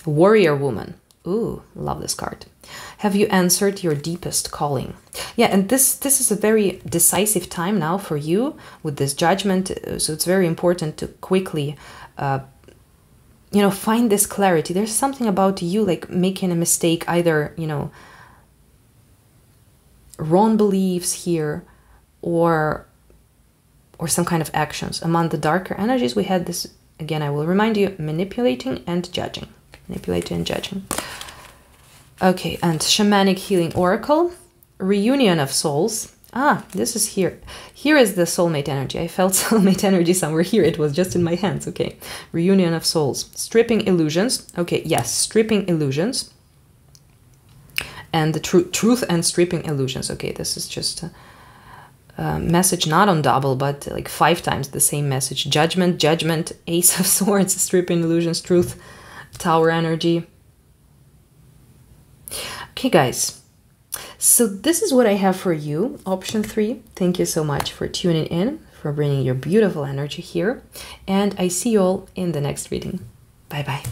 Warrior woman. Ooh, love this card. Have you answered your deepest calling? Yeah, and this is a very decisive time now for you with this judgment. So it's very important to quickly, you know, find this clarity. There's something about you like making a mistake, either, you know, wrong beliefs here or some kind of actions. Among the darker energies, we had this, again, I will remind you, manipulating and judging. Manipulating and judging. Okay, and shamanic healing oracle, reunion of souls. Ah, this is here. Here is the soulmate energy. I felt soulmate energy somewhere here. It was just in my hands. Okay, reunion of souls. Stripping illusions. Okay, yes, stripping illusions. And the truth and stripping illusions. Okay, this is just a message not on double, but like 5 times the same message. Judgment, judgment, ace of swords, stripping illusions, truth, tower energy. Okay, guys, so this is what I have for you, option 3. Thank you so much for tuning in, for bringing your beautiful energy here, and I see you all in the next reading. Bye-bye.